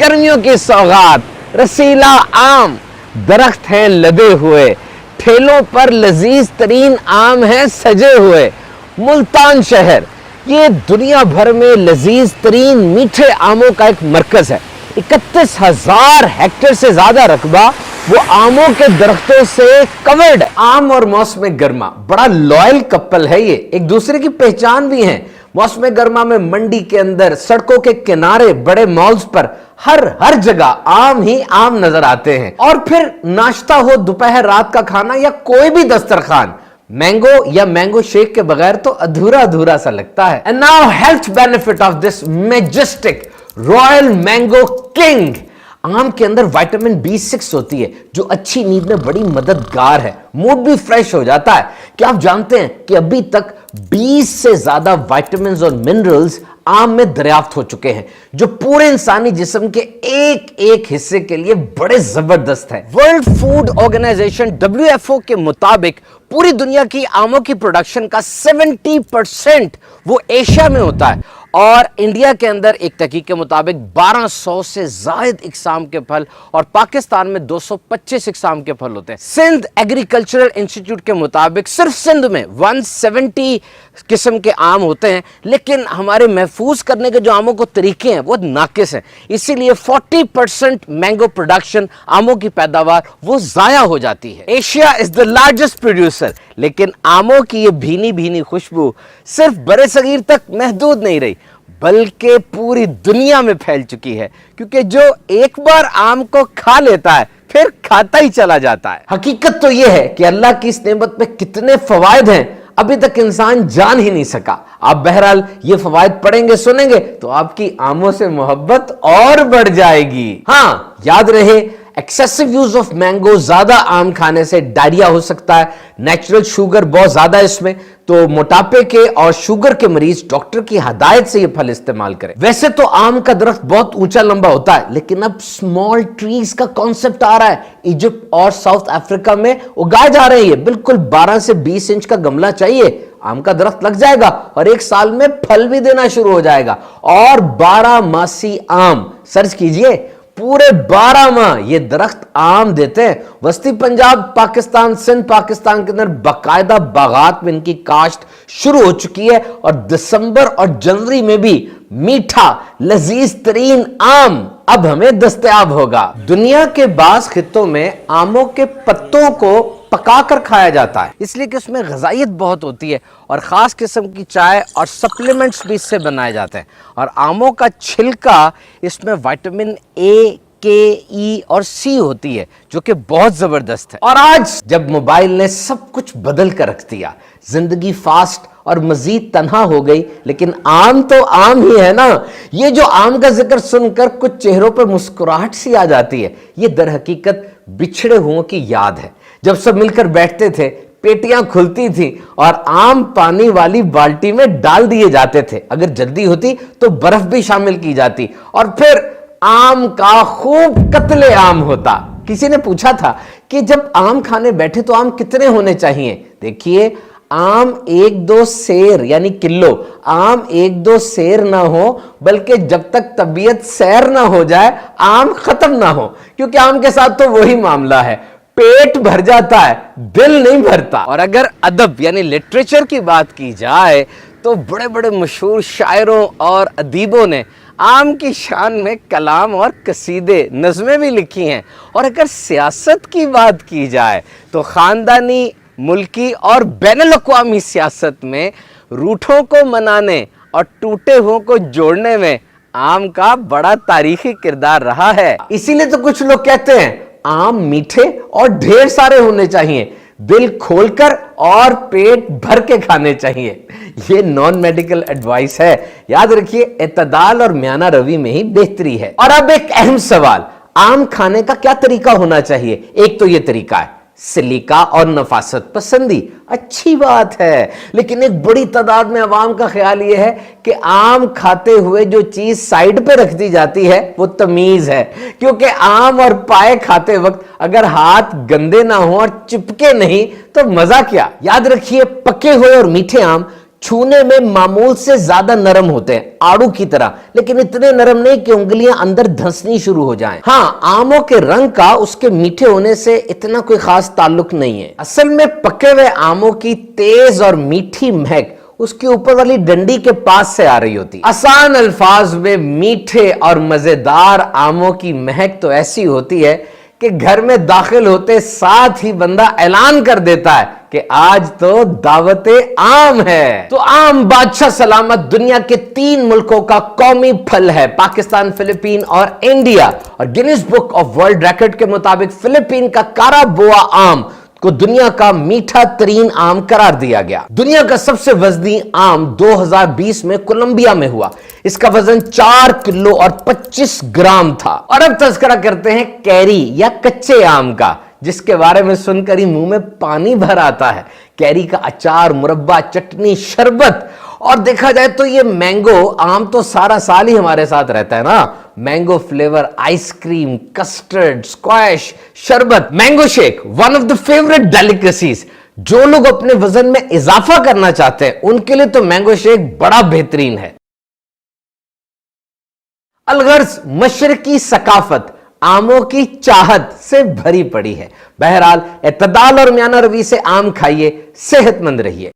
गर्मियों की सौगात, रसीला आम, दरख्त हैं लदे हुए, ठेलों पर लजीज तरीन आम हैं सजे हुए। मुल्तान शहर ये दुनिया भर में लजीज तरीन मीठे आमों का एक मरकज है। 31,000 हेक्टेयर से ज्यादा रकबा वो आमों के दरख्तों से कवर्ड है। आम और मौसम गर्मा बड़ा लॉयल कपल है, ये एक दूसरे की पहचान भी है। मौसम गर्मा में मंडी के अंदर, सड़कों के किनारे, बड़े मॉल्स पर हर जगह आम ही आम नजर आते हैं। और फिर नाश्ता हो, दोपहर रात का खाना या कोई भी दस्तरखान, मैंगो या मैंगो शेक के बगैर तो अधूरा अधूरा सा लगता है। And now health benefit of this majestic royal mango king. आम के अंदर विटामिन B6 होती है जो अच्छी नींद में बड़ी मददगार है। मूड भी फ्रेश हो जाता है। क्या आप जानते हैं कि अभी तक 20 से ज्यादा विटामिन्स और मिनरल्स आम में दरियाफ्त हो चुके हैं जो पूरे इंसानी जिस्म के एक एक हिस्से के लिए बड़े जबरदस्त है। वर्ल्ड फूड ऑर्गेनाइजेशन WFO के मुताबिक पूरी दुनिया की आमों की प्रोडक्शन का 70% वो एशिया में होता है और इंडिया के अंदर एक तहकीक के मुताबिक 1200 से जायद इकसाम के फल और पाकिस्तान में 225 इकसाम के फल होते हैं। सिंध एग्रीकल्चरल इंस्टीट्यूट के मुताबिक सिर्फ सिंध में 170 किस्म के आम होते हैं, लेकिन हमारे महफूज करने के जो आमों को तरीके हैं वो नाकिस हैं। इसीलिए 40% मैंगो प्रोडक्शन, आमों की पैदावार वो जाया हो जाती है। Asia is the largest producer, लेकिन आमों की ये भीनी भीनी खुशबू सिर्फ बड़े सगीर तक महदूद नहीं रही बल्कि पूरी दुनिया में फैल चुकी है, क्योंकि जो एक बार आम को खा लेता है फिर खाता ही चला जाता है। हकीकत तो यह है कि अल्लाह की इस नेमत में कितने फवायद हैं अभी तक इंसान जान ही नहीं सका। आप बहरहाल ये फवायद पढ़ेंगे, सुनेंगे तो आपकी आमों से मोहब्बत और बढ़ जाएगी। हाँ, याद रहे, एक्सेसिव यूज ऑफ मैंगो, ज्यादा आम खाने से डायरिया हो सकता है। नेचुरल शुगर बहुत ज्यादा है इसमें, तो मोटापे के और शुगर के मरीज डॉक्टर की हदायत से ये फल इस्तेमाल करें। वैसे तो आम का दरख्त बहुत ऊंचा लंबा होता है, लेकिन अब स्मॉल ट्रीज का कॉन्सेप्ट आ रहा है। इजिप्ट और साउथ अफ्रीका में उगाए जा रहे हैं। बिल्कुल 12 से 20 इंच का गमला चाहिए, आम का दरख्त लग जाएगा और 1 साल में फल भी देना शुरू हो जाएगा। और 12 मासी आम, सर्च कीजिए, पूरे 12 माह ये दरख्त आम देते हैं। वस्ती पंजाब पाकिस्तान, सिंध पाकिस्तान के अंदर बाकायदा बागात में इनकी काश्त शुरू हो चुकी है और दिसंबर और जनवरी में भी मीठा लजीज तरीन आम अब हमें दस्तयाब होगा। दुनिया के बास खित्तों में आमों के पत्तों को पकाकर खाया जाता है, इसलिए कि उसमें ग़िज़ाइयत बहुत होती है और ख़ास किस्म की चाय और सप्लीमेंट्स भी इससे बनाए जाते हैं। और आमों का छिलका, इसमें विटामिन A, K, E और C होती है जो कि बहुत ज़बरदस्त है। और आज जब मोबाइल ने सब कुछ बदल कर रख दिया, जिंदगी फास्ट और मजीद तन्हा हो गई, लेकिन आम तो आम ही है ना। ये जो आम का जिक्र सुनकर कुछ चेहरों पर मुस्कुराहट सी आ जाती है, ये दर हकीकत बिछड़े हुओं की याद है। जब सब मिलकर बैठते थे, पेटियां खुलती थी और आम पानी वाली बाल्टी में डाल दिए जाते थे। अगर जल्दी होती तो बर्फ भी शामिल की जाती और फिर आम का खूब कत्ले आम होता। किसी ने पूछा था कि जब आम खाने बैठे तो आम कितने होने चाहिए? देखिए, आम 1-2 सेर यानी किलो, आम 1-2 सेर ना हो, बल्कि जब तक तबीयत सैर ना हो जाए आम खत्म ना हो, क्योंकि आम के साथ तो वही मामला है, पेट भर जाता है, दिल नहीं भरता। और अगर अदब यानी लिटरेचर की बात की जाए तो बड़े बड़े मशहूर शायरों और अदीबों ने आम की शान में कलाम और कसीदे, नज़में भी लिखी हैं। और अगर सियासत की बात की जाए तो ख़ानदानी, मुल्की और बैनुल-अक़वामी सियासत में रूठों को मनाने और टूटे हुओं को जोड़ने में आम का बड़ा तारीखी किरदार रहा है। इसीलिए तो कुछ लोग कहते हैं आम मीठे और ढेर सारे होने चाहिए, दिल खोलकर और पेट भर के खाने चाहिए। ये नॉन मेडिकल एडवाइस है, याद रखिए, इत्तेदाल और म्याना रवि में ही बेहतरी है। और अब एक अहम सवाल, आम खाने का क्या तरीका होना चाहिए? एक तो ये तरीका है सिलिका और नफासत पसंदी, अच्छी बात है, लेकिन एक बड़ी तादाद में अवाम का ख्याल यह है कि आम खाते हुए जो चीज साइड पे रख दी जाती है वो तमीज है, क्योंकि आम और पाए खाते वक्त अगर हाथ गंदे ना हो और चिपके नहीं तो मजा क्या। याद रखिए, पके हुए और मीठे आम छूने में मामूल से ज्यादा नरम होते हैं, आड़ू की तरह, लेकिन इतने नरम नहीं कि उंगलियां अंदर धंसनी शुरू हो जाएं। हाँ, आमों के रंग का उसके मीठे होने से इतना कोई खास ताल्लुक नहीं है। असल में पके हुए आमों की तेज और मीठी महक उसके ऊपर वाली डंडी के पास से आ रही होती। आसान अल्फाज में मीठे और मजेदार आमों की महक तो ऐसी होती है कि घर में दाखिल होते साथ ही बंदा ऐलान कर देता है कि आज तो दावते आम है। तो आम बादशाह सलामत दुनिया के 3 मुल्कों का कौमी फल है, पाकिस्तान, फिलीपीन और इंडिया। और Guinness book of world record के मुताबिक फिलीपीन का काराबोआ आम को दुनिया का मीठा तरीन आम करार दिया गया। दुनिया का सबसे वजनी आम 2020 में कोलंबिया में हुआ। इसका वजन 4 किलो और 25 ग्राम था। और अब तज़किरा करते हैं कैरी या कच्चे आम का, जिसके बारे में सुनकर ही मुंह में पानी भर आता है। कैरी का अचार, मुरब्बा, चटनी, शरबत, और देखा जाए तो ये मैंगो आम तो सारा साल ही हमारे साथ रहता है ना। Mango flavour ice cream, custard, squash, शरबत, mango shake, one of the favourite delicacies. जो लोग अपने वजन में इजाफा करना चाहते हैं उनके लिए तो मैंगो शेक बड़ा बेहतरीन है। अलगर्ज मशरकी सकाफत आमों की चाहत से भरी पड़ी है। बहरहाल इत्तदाल और म्याना रवि से आम खाइए, सेहतमंद रहिए।